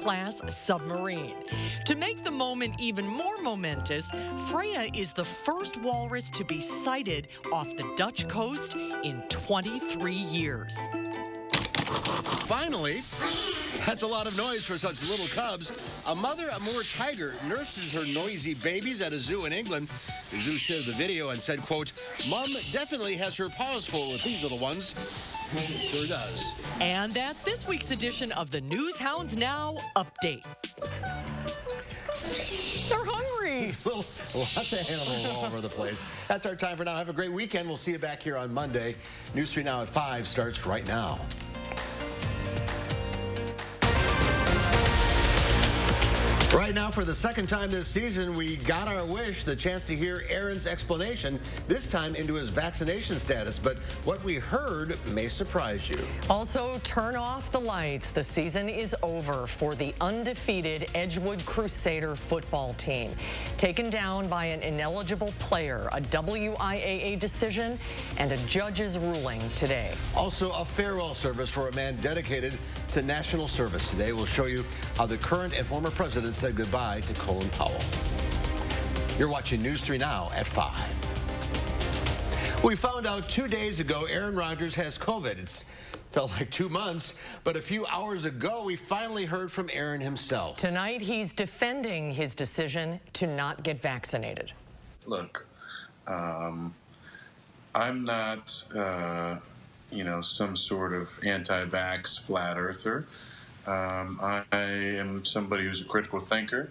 class submarine. To make the moment even more momentous, Freya is the first walrus to be sighted off the Dutch coast in 23 years. Finally, that's a lot of noise for such little cubs. A mother Amur tiger nurses her noisy babies at a zoo in England. The zoo shared the video and said, quote, "Mom definitely has her paws full with these little ones." Sure does. And that's this week's edition of the News Hounds Now Update. They're hungry. Lots of animals all over the place. That's our time for now. Have a great weekend. We'll see you back here on Monday. News 3 Now at 5 starts right now. Right now, for the second time this season, we got our wish, the chance to hear Aaron's explanation, this time into his vaccination status. But what we heard may surprise you. Also, turn off the lights. The season is over for the undefeated Edgewood Crusader football team. Taken down by an ineligible player, a WIAA decision, and a judge's ruling today. Also, a farewell service for a man dedicated to national service. Today, we'll show you how the current and former president said goodbye to Colin Powell. You're watching News 3 Now at 5. We found out 2 days ago Aaron Rodgers has COVID. It's felt like 2 months, but a few hours ago we finally heard from Aaron himself. Tonight he's defending his decision to not get vaccinated. Look, I'm not, some sort of anti-vax flat earther. I am somebody who's a critical thinker.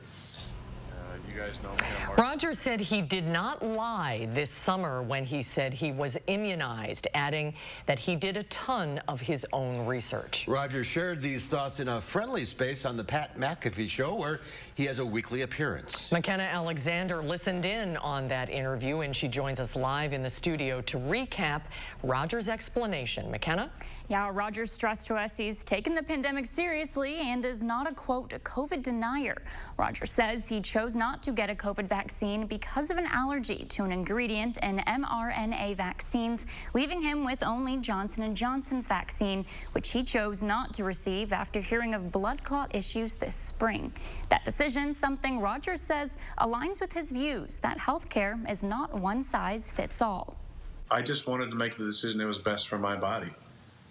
You guys know me. Rodgers said he did not lie this summer when he said he was immunized, adding that he did a ton of his own research. Rodgers shared these thoughts in a friendly space on the Pat McAfee show, where he has a weekly appearance. McKenna Alexander listened in on that interview, and she joins us live in the studio to recap Rodgers' explanation. McKenna? Yeah, Rodgers stressed to us he's taken the pandemic seriously and is not a, quote, COVID denier. Rodgers says he chose not to get a COVID vaccine because of an allergy to an ingredient in mRNA vaccines, leaving him with only Johnson & Johnson's vaccine, which he chose not to receive after hearing of blood clot issues this spring. That decision, something Rodgers says aligns with his views that healthcare is not one size fits all. I just wanted to make the decision that was best for my body.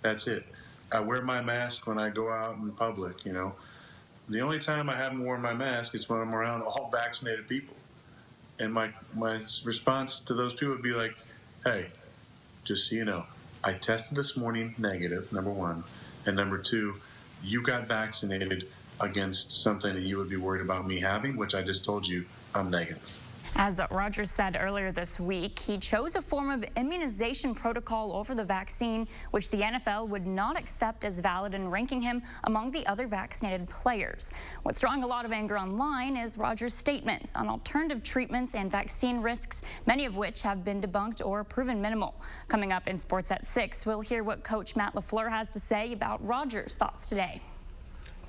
That's it. I wear my mask when I go out in public, you know. The only time I haven't worn my mask is when I'm around all vaccinated people. And my response to those people would be like, hey, just so you know, I tested this morning negative, number one. And number two, you got vaccinated against something that you would be worried about me having, which I just told you I'm negative. As Rodgers said earlier this week, he chose a form of immunization protocol over the vaccine, which the NFL would not accept as valid in ranking him among the other vaccinated players. What's drawing a lot of anger online is Rodgers' statements on alternative treatments and vaccine risks, many of which have been debunked or proven minimal. Coming up in Sports at 6, we'll hear what Coach Matt LaFleur has to say about Rodgers' thoughts today.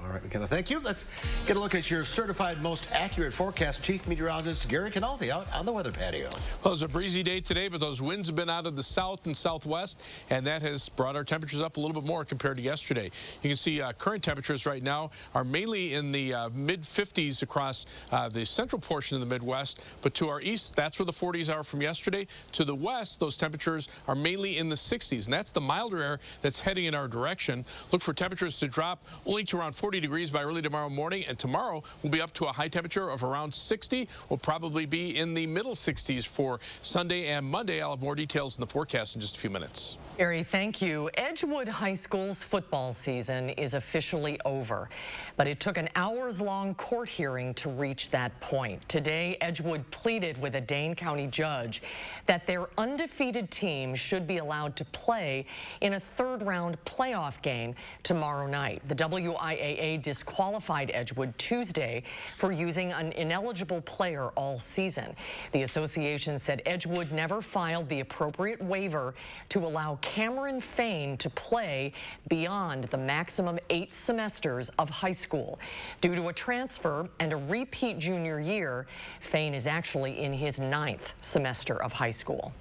All right, McKenna, thank you. Let's get a look at your certified most accurate forecast. Chief Meteorologist Gary Canalti out on the weather patio. Well, it was a breezy day today, but those winds have been out of the south and southwest, and that has brought our temperatures up a little bit more compared to yesterday. You can see current temperatures right now are mainly in the mid-50s across the central portion of the Midwest, but to our east, that's where the 40s are from yesterday. To the west, those temperatures are mainly in the 60s, and that's the milder air that's heading in our direction. Look for temperatures to drop only to around 40 degrees by early tomorrow morning, and tomorrow we'll be up to a high temperature of around 60. We'll probably be in the middle 60s for Sunday and Monday. I'll have more details in the forecast in just a few minutes. Gary, thank you. Edgewood High School's football season is officially over, but it took an hours-long court hearing to reach that point. Today, Edgewood pleaded with a Dane County judge that their undefeated team should be allowed to play in a third-round playoff game tomorrow night. The WIAA disqualified Edgewood Tuesday for using an ineligible player all season. The association said Edgewood never filed the appropriate waiver to allow Cameron Fain to play beyond the maximum 8 semesters of high school. Due to a transfer and a repeat junior year, Fain is actually in his 9th semester of high school.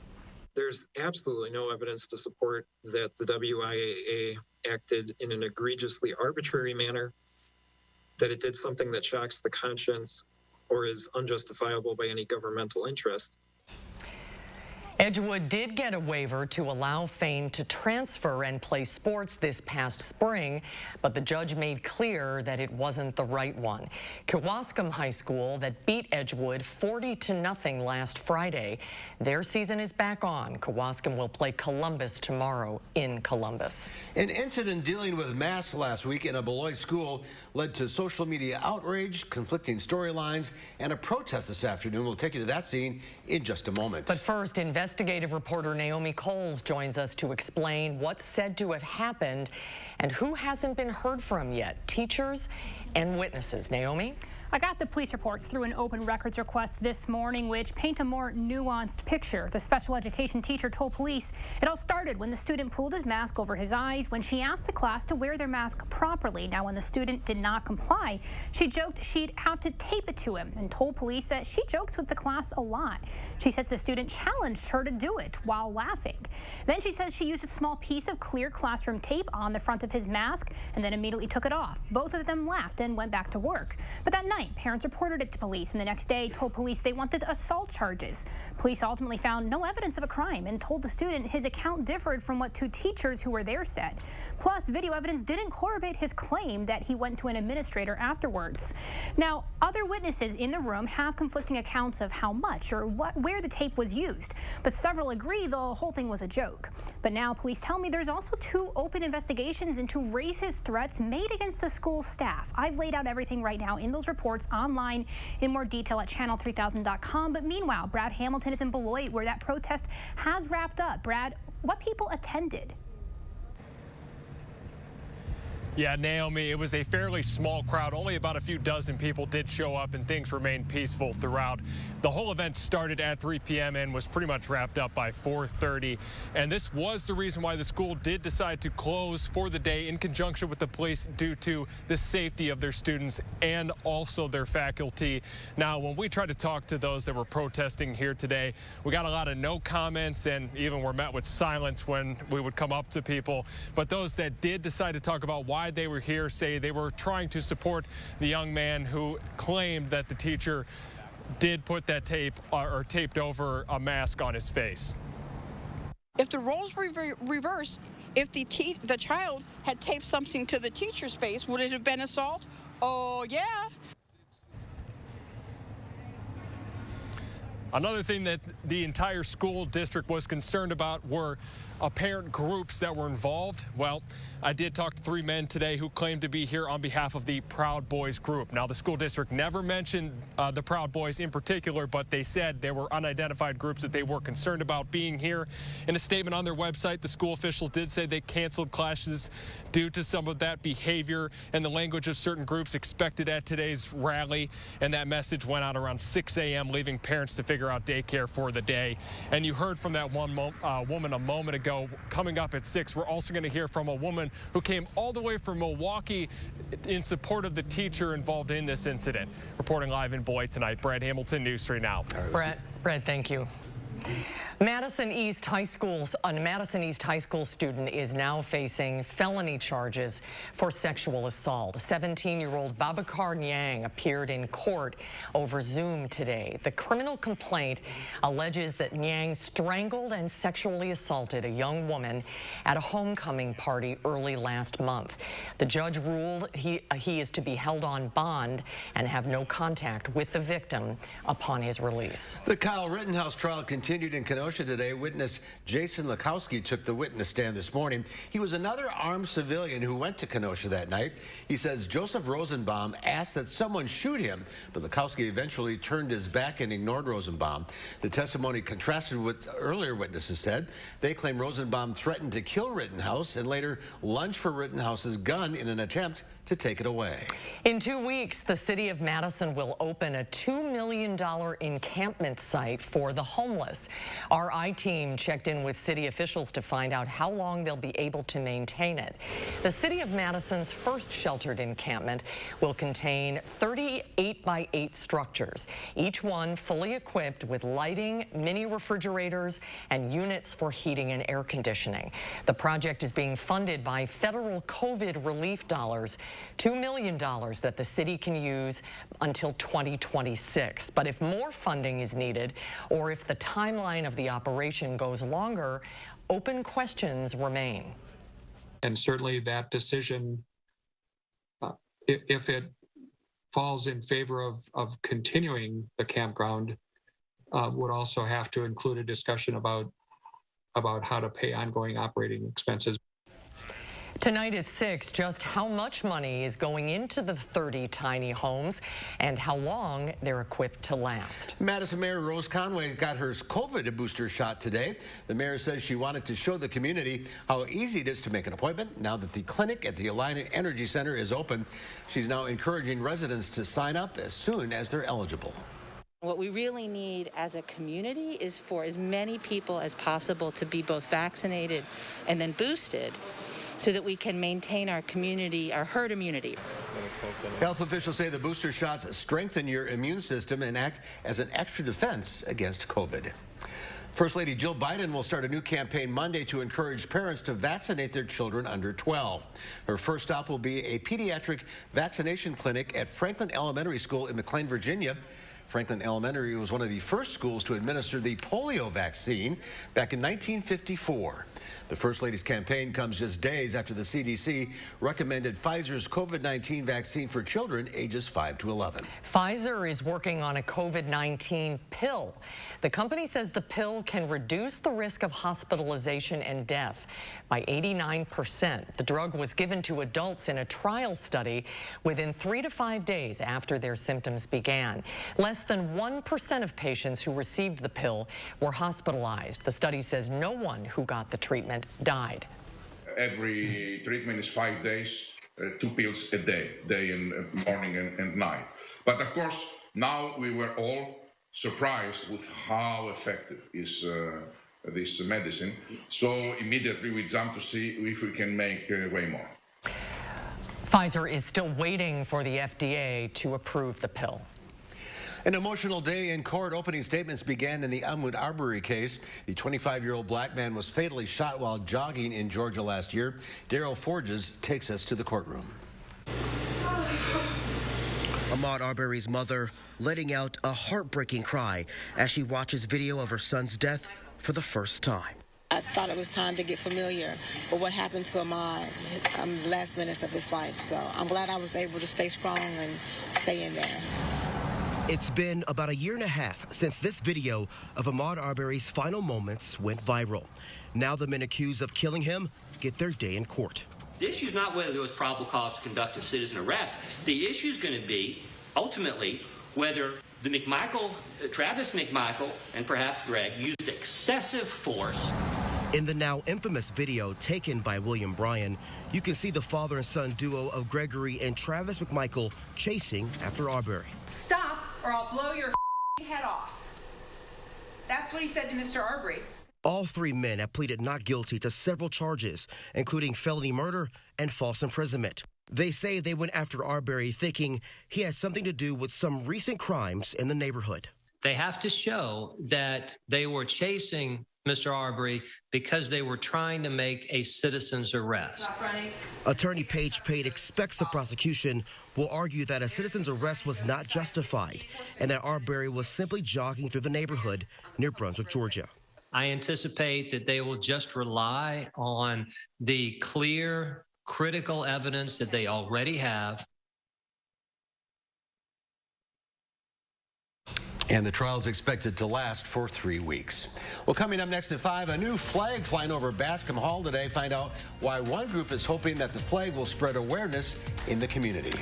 There's absolutely no evidence to support that the WIAA acted in an egregiously arbitrary manner that it did something that shocks the conscience or is unjustifiable by any governmental interest. Edgewood did get a waiver to allow Fame to transfer and play sports this past spring, but the judge made clear that it wasn't the right one. Kewaskum High School that beat Edgewood 40-0 last Friday. Their season is back on. Kewaskum will play Columbus tomorrow in Columbus. An incident dealing with masks last week in a Beloit school led to social media outrage, conflicting storylines, and a protest this afternoon. We'll take you to that scene in just a moment. But first, investigative reporter Naomi Coles joins us to explain what's said to have happened and who hasn't been heard from yet, teachers and witnesses. Naomi? I got the police reports through an open records request this morning, which paint a more nuanced picture. The special education teacher told police it all started when the student pulled his mask over his eyes when she asked the class to wear their mask properly. Now, when the student did not comply, she joked she'd have to tape it to him and told police that she jokes with the class a lot. She says the student challenged her to do it while laughing. Then she says she used a small piece of clear classroom tape on the front of his mask and then immediately took it off. Both of them laughed and went back to work. But that night, parents reported it to police, and the next day told police they wanted assault charges. Police ultimately found no evidence of a crime and told the student his account differed from what two teachers who were there said. Plus, video evidence didn't corroborate his claim that he went to an administrator afterwards. Now, other witnesses in the room have conflicting accounts of how much or where the tape was used, but several agree the whole thing was a joke. But now police tell me there's also two open investigations into racist threats made against the school staff. I've laid out everything right now in those reports online in more detail at channel3000.com. But meanwhile, Brad Hamilton is in Beloit, where that protest has wrapped up. Brad, what people attended? Yeah, Naomi, it was a fairly small crowd. Only about a few dozen people did show up, and things remained peaceful throughout. The whole event started at 3 p.m. and was pretty much wrapped up by 4:30. And this was the reason why the school did decide to close for the day in conjunction with the police due to the safety of their students and also their faculty. Now, when we tried to talk to those that were protesting here today, we got a lot of no comments and even were met with silence when we would come up to people. But those that did decide to talk about why they were here say they were trying to support the young man who claimed that the teacher did put that tape or taped over a mask on his face. If the roles were reversed, if the child had taped something to the teacher's face, would it have been assault? Oh, yeah. Another thing that the entire school district was concerned about were apparent groups that were involved. Well, I did talk to 3 men today who claimed to be here on behalf of the Proud Boys group. Now, the school district never mentioned the Proud Boys in particular, but they said there were unidentified groups that they were concerned about being here. In a statement on their website, the school officials did say they canceled classes due to some of that behavior and the language of certain groups expected at today's rally. And that message went out around 6 a.m., leaving parents to figure out daycare for the day. And you heard from that one woman a moment ago. Coming up at 6, we're also going to hear from a woman who came all the way from Milwaukee in support of the teacher involved in this incident. Reporting live in Beloit tonight, Brad Hamilton, News 3 Now. Brad, thank you. Madison East High School student is now facing felony charges for sexual assault. 17-year-old Babacar Nyang appeared in court over Zoom today. The criminal complaint alleges that Nyang strangled and sexually assaulted a young woman at a homecoming party early last month. The judge ruled he is to be held on bond and have no contact with the victim upon his release. The Kyle Rittenhouse trial continued in Kenosha today. Witness Jason Lakowski took the witness stand this morning. He was another armed civilian who went to Kenosha that night. He says Joseph Rosenbaum asked that someone shoot him, but Lakowski eventually turned his back and ignored Rosenbaum. The testimony contrasted with earlier witnesses said. They claim Rosenbaum threatened to kill Rittenhouse and later lunged for Rittenhouse's gun in an attempt to take it away. In 2 weeks, the city of Madison will open a $2 million encampment site for the homeless. Our I-team checked in with city officials to find out how long they'll be able to maintain it. The city of Madison's first sheltered encampment will contain 38 by 8 structures, each one fully equipped with lighting, mini refrigerators, and units for heating and air conditioning. The project is being funded by federal COVID relief dollars $2 million that the city can use until 2026. But if more funding is needed, or if the timeline of the operation goes longer, open questions remain. And certainly that decision, if it falls in favor of continuing the campground, would also have to include a discussion about how to pay ongoing operating expenses. Tonight at 6, just how much money is going into the 30 tiny homes and how long they're equipped to last. Madison Mayor Rose Conway got her COVID booster shot today. The mayor says she wanted to show the community how easy it is to make an appointment. Now that the clinic at the Alliant Energy Center is open, she's now encouraging residents to sign up as soon as they're eligible. What we really need as a community is for as many people as possible to be both vaccinated and then boosted, so that we can maintain our community, our herd immunity. Health officials say the booster shots strengthen your immune system and act as an extra defense against COVID. First Lady Jill Biden will start a new campaign Monday to encourage parents to vaccinate their children under 12. Her first stop will be a pediatric vaccination clinic at Franklin Elementary School in McLean, Virginia. Franklin Elementary was one of the first schools to administer the polio vaccine back in 1954. The First Lady's campaign comes just days after the CDC recommended Pfizer's COVID-19 vaccine for children ages 5 to 11. Pfizer is working on a COVID-19 pill. The company says the pill can reduce the risk of hospitalization and death by 89%. The drug was given to adults in a trial study within 3 to 5 days after their symptoms began. Less than 1% of patients who received the pill were hospitalized. The study says no one who got the treatment died. Every treatment is 5 days, 2 pills a day and morning and night. But of course, now we were all surprised with how effective is this medicine. So immediately we jumped to see if we can make way more. Pfizer is still waiting for the FDA to approve the pill. An emotional day in court. Opening statements began in the Ahmaud Arbery case. The 25-year-old black man was fatally shot while jogging in Georgia last year. Daryl Forges takes us to the courtroom. Ahmaud Arbery's mother letting out a heartbreaking cry as she watches video of her son's death for the first time. I thought it was time to get familiar with what happened to Ahmaud the last minutes of his life. So I'm glad I was able to stay strong and stay in there. It's been about 1.5 years since this video of Ahmaud Arbery's final moments went viral. Now the men accused of killing him get their day in court. The issue is not whether there was probable cause to conduct a citizen arrest. The issue is going to be, ultimately, whether the Travis McMichael, and perhaps Greg, used excessive force. In the now infamous video taken by William Bryan, you can see the father and son duo of Gregory and Travis McMichael chasing after Arbery. Stop or I'll blow your head off. That's what he said to Mr. Arbery. All 3 men have pleaded not guilty to several charges, including felony murder and false imprisonment. They say they went after Arbery thinking he had something to do with some recent crimes in the neighborhood. They have to show that they were chasing Mr. Arbery because they were trying to make a citizen's arrest. Attorney Paige Pate expects the prosecution will argue that a citizen's arrest was not justified and that Arbery was simply jogging through the neighborhood near Brunswick, Georgia. I anticipate that they will just rely on the clear, critical evidence that they already have. And the trial is expected to last for 3 weeks. Well, coming up next at 5, a new flag flying over Bascom Hall today. Find out why one group is hoping that the flag will spread awareness in the community.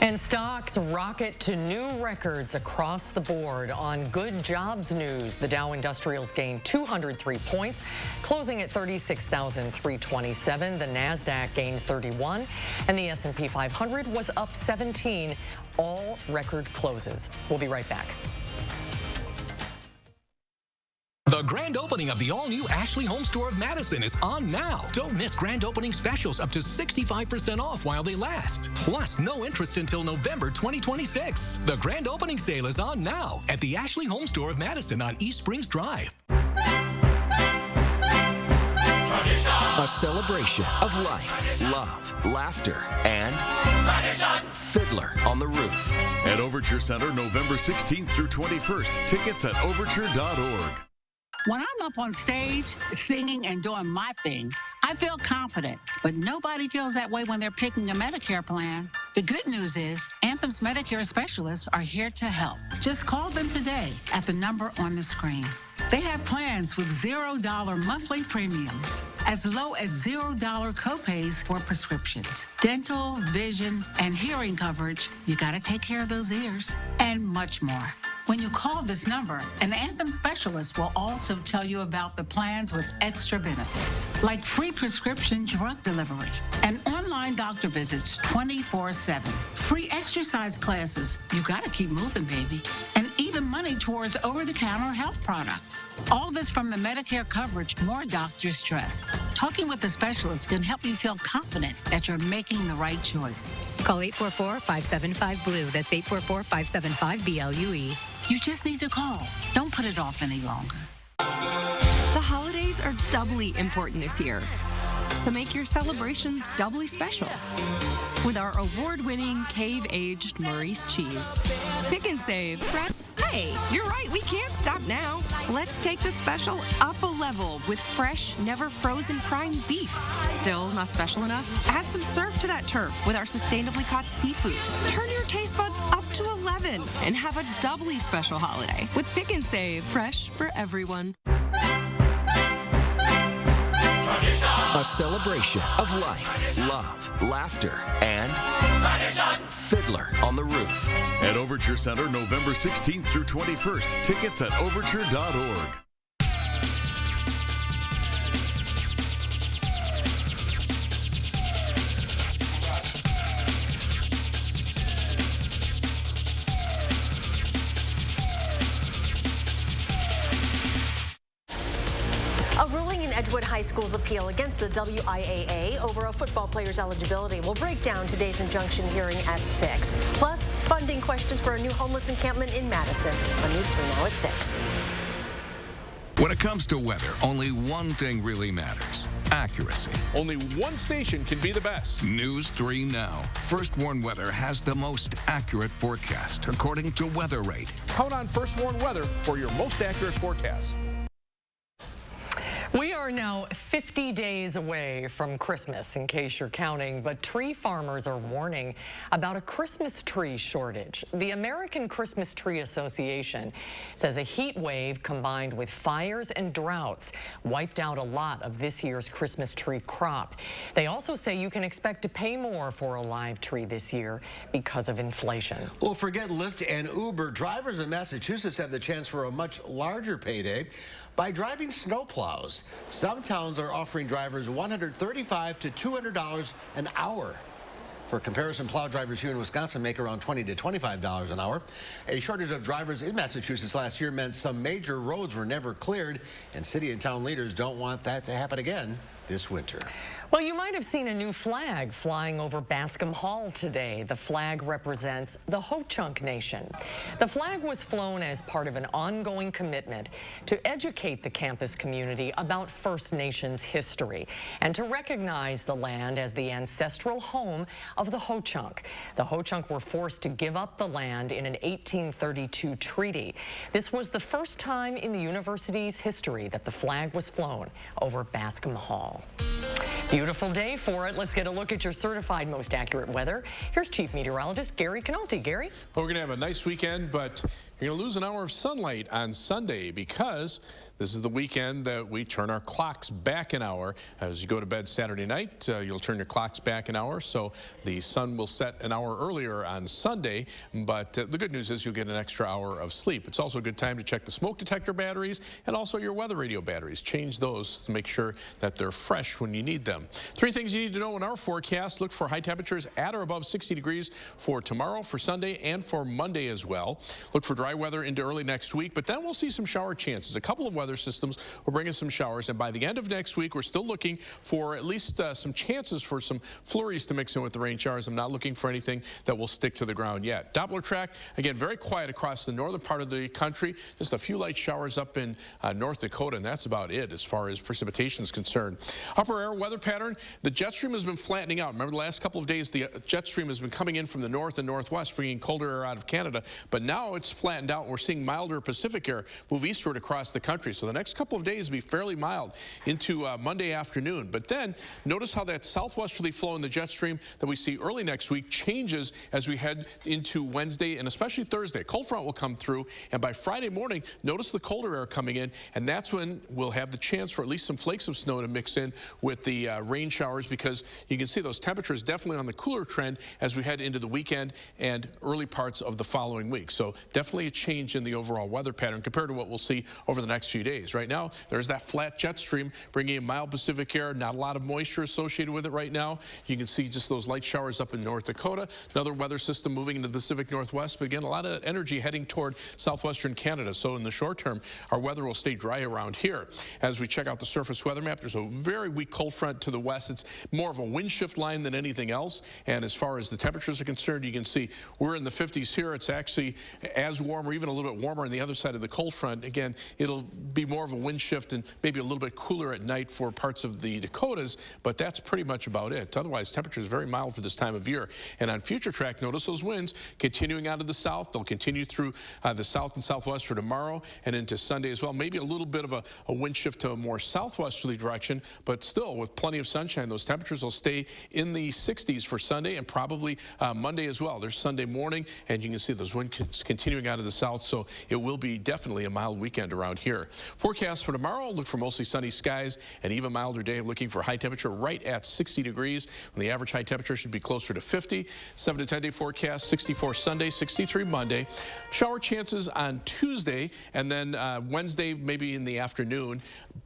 And stocks rocket to new records across the board. On good jobs news, the Dow Industrials gained 203 points, closing at 36,327. The NASDAQ gained 31, and the S&P 500 was up 17, all record closes. We'll be right back. The grand opening of the all-new Ashley Home Store of Madison is on now. Don't miss grand opening specials up to 65% off while they last. Plus, no interest until November 2026. The grand opening sale is on now at the Ashley Home Store of Madison on East Springs Drive. A celebration of life, love, laughter, and Fiddler on the Roof. At Overture Center, November 16th through 21st. Tickets at overture.org. When I'm up on stage, singing and doing my thing, I feel confident, but nobody feels that way when they're picking a Medicare plan. The good news is Anthem's Medicare specialists are here to help. Just call them today at the number on the screen. They have plans with $0 monthly premiums, as low as $0 copays for prescriptions, dental, vision, and hearing coverage. You gotta take care of those ears, and much more. When you call this number, an Anthem specialist will also tell you about the plans with extra benefits, like free prescription drug delivery and online doctor visits 24/7, free exercise classes, you gotta keep moving, baby, and even money towards over-the-counter health products. All this from the Medicare coverage more doctors trust. Talking with a specialist can help you feel confident that you're making the right choice. Call 844-575-BLUE. That's 844-575-BLUE. You just need to call. Don't put it off any longer. The holidays are doubly important this year, so make your celebrations doubly special with our award-winning cave-aged Maurice cheese. Pick and save. Hey, you're right, we can't stop now. Let's take the special up a level with fresh, never frozen prime beef. Still not special enough? Add some surf to that turf with our sustainably caught seafood. Turn your taste buds up to 11 and have a doubly special holiday with Pick and Save. Fresh for everyone. A celebration of life, love, laughter, and Fiddler on the Roof. At Overture Center, November 16th through 21st. Tickets at overture.org. A ruling in Edgewood High School's appeal against the WIAA over a football player's eligibility will break down today's injunction hearing at 6. Plus, funding questions for a new homeless encampment in Madison. On News 3 Now at 6. When it comes to weather, only one thing really matters: accuracy. Only one station can be the best. News 3 Now. First Warn Weather has the most accurate forecast, according to Weather Rate. Count on First Warn Weather for your most accurate forecast. We are now 50 days away from Christmas, in case you're counting, but tree farmers are warning about a Christmas tree shortage. The American Christmas Tree Association says a heat wave combined with fires and droughts wiped out a lot of this year's Christmas tree crop. They also say you can expect to pay more for a live tree this year because of inflation. Well, forget Lyft and Uber. Drivers in Massachusetts have the chance for a much larger payday by driving snowplows. Some towns are offering drivers $135 to $200 an hour. For comparison, plow drivers here in Wisconsin make around $20 to $25 an hour. A shortage of drivers in Massachusetts last year meant some major roads were never cleared, and city and town leaders don't want that to happen again this winter. Well, you might have seen a new flag flying over Bascom Hall today. The flag represents the Ho-Chunk Nation. The flag was flown as part of an ongoing commitment to educate the campus community about First Nations history and to recognize the land as the ancestral home of the Ho-Chunk. The Ho-Chunk were forced to give up the land in an 1832 treaty. This was the first time in the university's history that the flag was flown over Bascom Hall. Beautiful day for it. Let's get a look at your certified most accurate weather. Here's Chief Meteorologist Gary Canalti. Gary? Well, we're going to have a nice weekend, but you're going to lose an hour of sunlight on Sunday because this is the weekend that we turn our clocks back an hour. As you go to bed Saturday night, you'll turn your clocks back an hour, so the sun will set an hour earlier on Sunday, but the good news is you'll get an extra hour of sleep. It's also a good time to check the smoke detector batteries and also your weather radio batteries. Change those to make sure that they're fresh when you need them. 3 things you need to know in our forecast. Look for high temperatures at or above 60 degrees for tomorrow, for Sunday, and for Monday as well. Look for dry dry weather into early next week, but then we'll see some shower chances. A couple of weather systems will bring us some showers, and by the end of next week, we're still looking for at least some chances for some flurries to mix in with the rain showers. I'm not looking for anything that will stick to the ground yet. Doppler track, again, very quiet across the northern part of the country. Just a few light showers up in North Dakota, and that's about it as far as precipitation is concerned. Upper air weather pattern, the jet stream has been flattening out. Remember the last couple of days, the jet stream has been coming in from the north and northwest, bringing colder air out of Canada, but now it's flattened out, and we're seeing milder Pacific air move eastward across the country. So the next couple of days will be fairly mild into Monday afternoon. But then notice how that southwesterly flow in the jet stream that we see early next week changes as we head into Wednesday and especially Thursday. Cold front will come through, and by Friday morning, notice the colder air coming in, and that's when we'll have the chance for at least some flakes of snow to mix in with the rain showers, because you can see those temperatures definitely on the cooler trend as we head into the weekend and early parts of the following week. So definitely a change in the overall weather pattern compared to what we'll see over the next few days. Right now, there's that flat jet stream bringing in mild Pacific air, not a lot of moisture associated with it right now. You can see just those light showers up in North Dakota. Another weather system moving into the Pacific Northwest, but again, a lot of energy heading toward southwestern Canada. So in the short term, our weather will stay dry around here. As we check out the surface weather map, there's a very weak cold front to the west. It's more of a wind shift line than anything else. And as far as the temperatures are concerned, you can see we're in the 50s here. It's actually as warm or even a little bit warmer on the other side of the cold front. Again, it'll be more of a wind shift and maybe a little bit cooler at night for parts of the Dakotas, but that's pretty much about it. Otherwise, temperatures very mild for this time of year. And on future track, notice those winds continuing out of the south. They'll continue through the south and southwest for tomorrow and into Sunday as well. Maybe a little bit of a wind shift to a more southwesterly direction, but still with plenty of sunshine, those temperatures will stay in the 60s for Sunday and probably Monday as well. There's Sunday morning, and you can see those winds continuing out of the south, so it will be definitely a mild weekend around here. Forecast for tomorrow, look for mostly sunny skies, an even milder day, looking for high temperature right at 60 degrees, when the average high temperature should be closer to 50. 7 to 10 day forecast, 64 Sunday, 63 Monday. Shower chances on Tuesday, and then Wednesday maybe in the afternoon.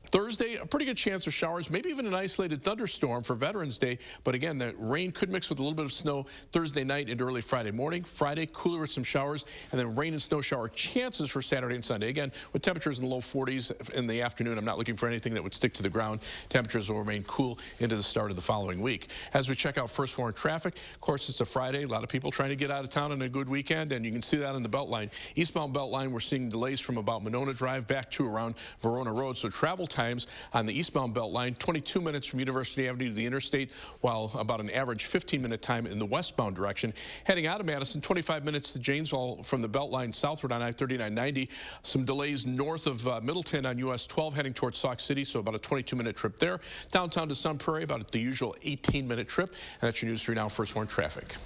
Thursday, a pretty good chance of showers, maybe even an isolated thunderstorm for Veterans Day. But again, the rain could mix with a little bit of snow Thursday night into early Friday morning. Friday, cooler with some showers, and then rain and snow shower chances for Saturday and Sunday. Again, with temperatures in the low 40s in the afternoon, I'm not looking for anything that would stick to the ground. Temperatures will remain cool into the start of the following week. As we check out first warn traffic, of course, it's a Friday. A lot of people trying to get out of town on a good weekend, and you can see that on the Beltline. Eastbound Beltline, we're seeing delays from about Monona Drive back to around Verona Road. So travel times on the eastbound Beltline, 22 minutes from University Avenue to the interstate, while about an average 15-minute time in the westbound direction. Heading out of Madison, 25 minutes to Janesville from the Beltline southward on I-3990. Some delays north of Middleton on US 12 heading towards Sauk City, so about a 22-minute trip there. Downtown to Sun Prairie, about the usual 18-minute trip. And that's your News 3 Now First Warn traffic.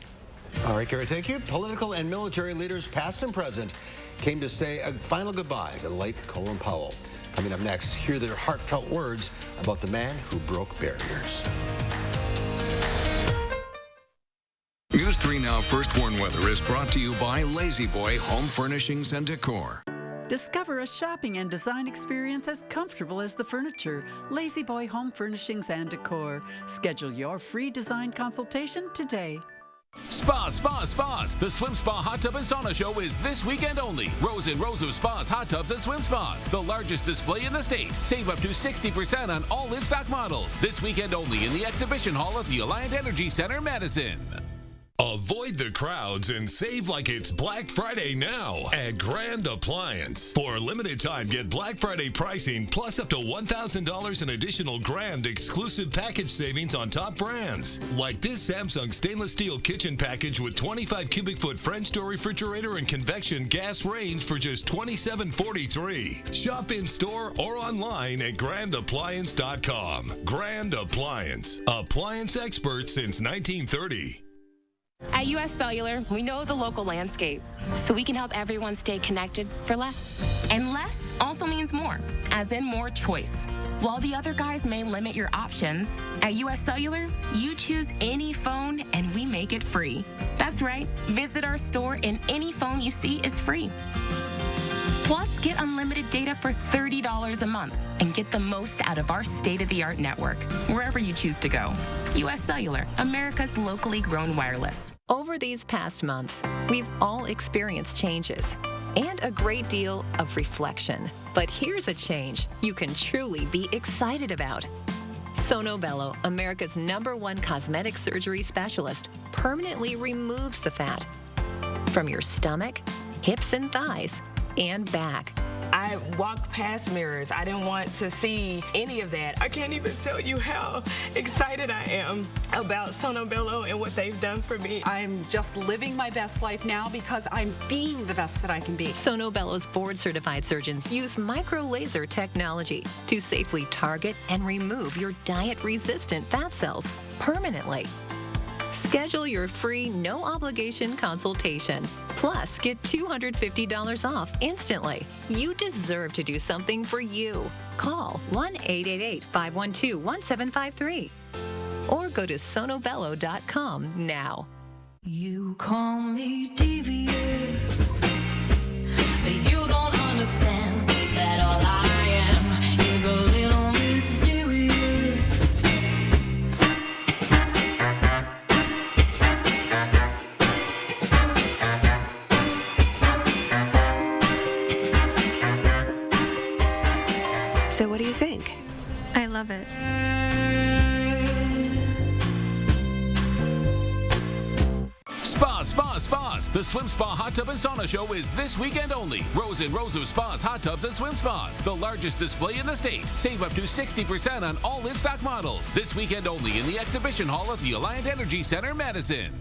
All right, Gary, thank you. Political and military leaders, past and present, came to say a final goodbye to the late Colin Powell. Coming up next, hear their heartfelt words about the man who broke barriers. News 3 Now First Warn Weather is brought to you by Lazy Boy Home Furnishings and Decor. Discover a shopping and design experience as comfortable as the furniture. Lazy Boy Home Furnishings and Decor. Schedule your free design consultation today. Spas. The Swim Spa Hot Tub and Sauna Show is this weekend only. Rows and rows of spas, hot tubs, and swim spas. The largest display in the state. Save up to 60% on all in-stock models. This weekend only in the Exhibition Hall at the Alliant Energy Center, Madison. Avoid the crowds and save like it's Black Friday now at Grand Appliance. For a limited time, get Black Friday pricing plus up to $1,000 in additional Grand exclusive package savings on top brands. Like this Samsung stainless steel kitchen package with 25 cubic foot French door refrigerator and convection gas range for just $27.43. Shop in store or online at grandappliance.com. Grand Appliance. Appliance experts since 1930. At U.S. Cellular, we know the local landscape, so we can help everyone stay connected for less. And less also means more, as in more choice. While the other guys may limit your options, at U.S. Cellular, you choose any phone and we make it free. That's right. Visit our store and any phone you see is free. Plus, get unlimited data for $30 a month and get the most out of our state-of-the-art network, wherever you choose to go. U.S. Cellular, America's locally grown wireless. Over these past months, we've all experienced changes. and a great deal of reflection. But here's a change you can truly be excited about. Sono Bello, America's #1 cosmetic surgery specialist, permanently removes the fat from your stomach, hips and thighs, and back. I walked past mirrors. I didn't want to see any of that. I can't even tell you how excited I am about Sono Bello and what they've done for me. I'm just living my best life now because I'm being the best that I can be. Sono Bello's board-certified surgeons use micro-laser technology to safely target and remove your diet-resistant fat cells permanently. Schedule your free, no-obligation consultation. Plus, get $250 off instantly. You deserve to do something for you. Call 1-888-512-1753 or go to sonobello.com now. You call me devious, but you don't understand that all I am is a little mysterious. So what do you think? I love it. Spas. The Swim Spa Hot Tub and Sauna Show is this weekend only. Rows and rows of spas, hot tubs, and swim spas. The largest display in the state. Save up to 60% on all in-stock models. This weekend only in the Exhibition Hall at the Alliant Energy Center, Madison.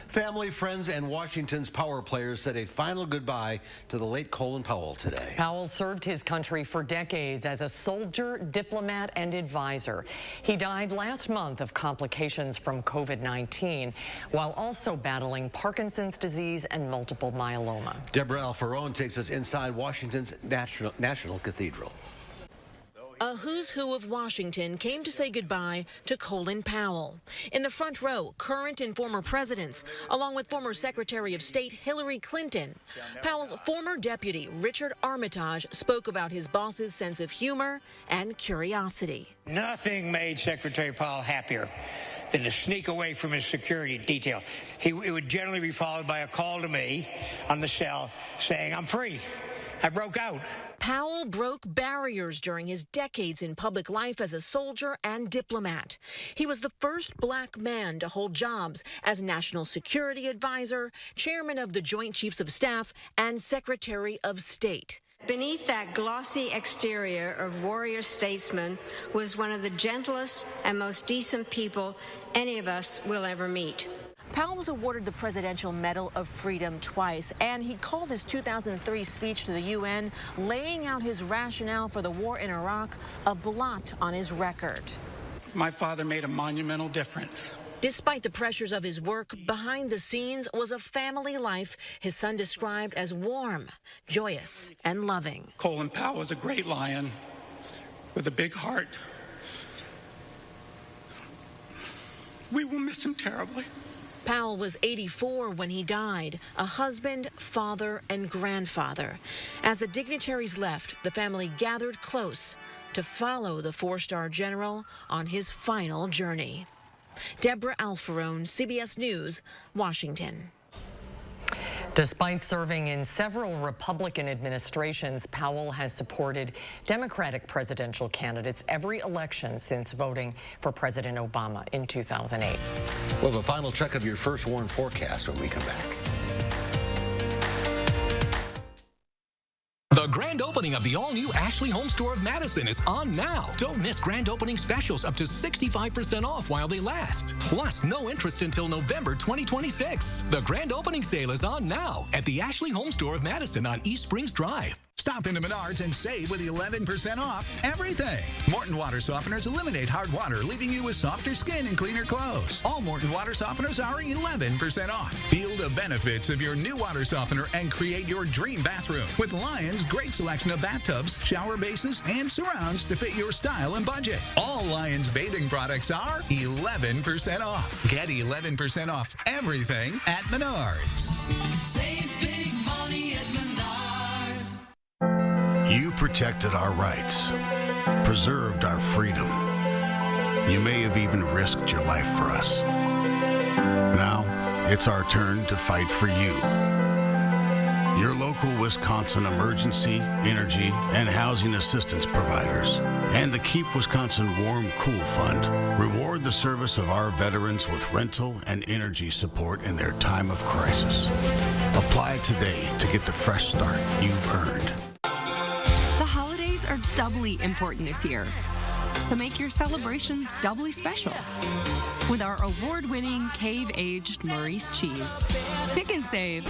Family, friends, and Washington's power players said a final goodbye to the late Colin Powell today. Powell served his country for decades as a soldier, diplomat, and advisor. He died last month of complications from COVID-19 while also battling Parkinson's disease and multiple myeloma. Deborah Alfarone takes us inside Washington's National Cathedral. A who's who of Washington came to say goodbye to Colin Powell. In the front row, current and former presidents, along with former Secretary of State Hillary Clinton. Powell's former deputy, Richard Armitage, spoke about his boss's sense of humor and curiosity. Nothing made Secretary Powell happier than to sneak away from his security detail. It would generally be followed by a call to me on the cell saying, "I'm free. I broke out." Powell broke barriers during his decades in public life as a soldier and diplomat. He was the first black man to hold jobs as National Security Advisor, Chairman of the Joint Chiefs of Staff, and Secretary of State. Beneath that glossy exterior of warrior statesman was one of the gentlest and most decent people any of us will ever meet. Powell was awarded the Presidential Medal of Freedom twice, and he called his 2003 speech to the UN, laying out his rationale for the war in Iraq, a blot on his record. My father made a monumental difference. Despite the pressures of his work, behind the scenes was a family life his son described as warm, joyous, and loving. Colin Powell was a great lion with a big heart. We will miss him terribly. Powell was 84 when he died, a husband, father, and grandfather. As the dignitaries left, the family gathered close to follow the four-star general on his final journey. Deborah Alfarone, CBS News, Washington. Despite serving in several Republican administrations, Powell has supported Democratic presidential candidates every election since voting for President Obama in 2008. We'll have a final check of your first warn forecast when we come back. The grand opening of the all-new Ashley Home Store of Madison is on now. Don't miss grand opening specials up to 65% off while they last. Plus, no interest until November 2026. The grand opening sale is on now at the Ashley Home Store of Madison on East Springs Drive. Stop into Menards and save with 11% off everything. Morton water softeners eliminate hard water, leaving you with softer skin and cleaner clothes. All Morton water softeners are 11% off. Feel the benefits of your new water softener and create your dream bathroom with Lion's great selection of bathtubs, shower bases, and surrounds to fit your style and budget. All Lion's bathing products are 11% off. Get 11% off everything at Menards. Save big money at Menards. You protected our rights, preserved our freedom. You may have even risked your life for us. Now, it's our turn to fight for you. Your local Wisconsin emergency, energy, and housing assistance providers, and the Keep Wisconsin Warm Cool Fund reward the service of our veterans with rental and energy support in their time of crisis. Apply today to get the fresh start you've earned. The holidays are doubly important this year, so make your celebrations doubly special with our award-winning cave-aged Maurice cheese. Pick and save.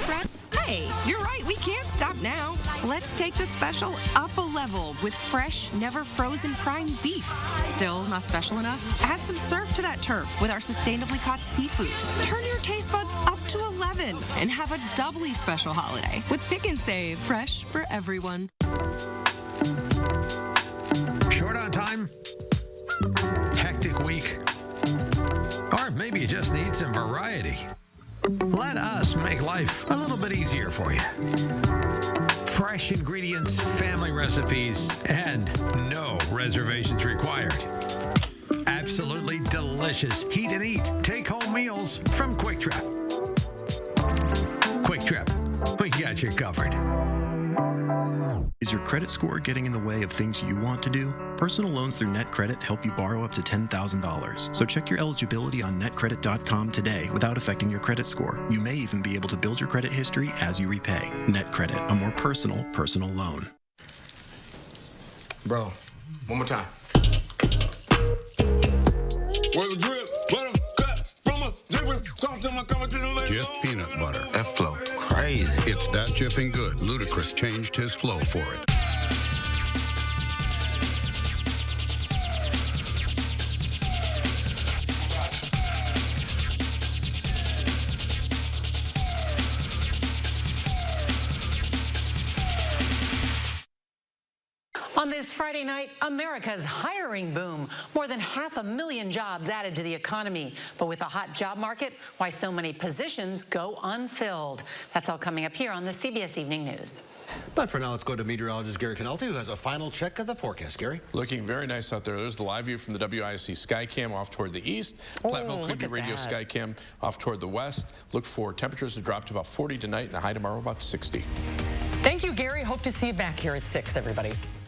Hey, you're right, we can't stop now. Let's take the special up a level with fresh, never frozen prime beef. Still not special enough? Add some surf to that turf with our sustainably caught seafood. Turn your taste buds up to 11 and have a doubly special holiday with Pick and Save. Fresh for everyone. Short on time? Hectic week? Or maybe you just need some variety. Let us make life a little bit easier for you. Fresh ingredients, family recipes, and no reservations required. Absolutely delicious heat and eat take-home meals from Quick Trip. Quick Trip, we got you covered. Is your credit score getting in the way of things you want to do? Personal loans through NetCredit help you borrow up to $10,000. So check your eligibility on netcredit.com today without affecting your credit score. You may even be able to build your credit history as you repay. NetCredit, a more personal loan. Bro, one more time. Jif peanut butter. That flow crazy. It's that jiffing good. Ludacris changed his flow for it. On this Friday night, America's hiring boom. More than 500,000 jobs added to the economy. But with a hot job market, why so many positions go unfilled? That's all coming up here on the CBS Evening News. But for now, let's go to meteorologist Gary Canalti, who has a final check of the forecast. Gary? Looking very nice out there. There's the live view from the WISC Skycam off toward the east. Platteville Clearview Radio Skycam off toward the west. Look for temperatures to drop to about 40 tonight and a high tomorrow about 60. Thank you, Gary. Hope to see you back here at 6, everybody.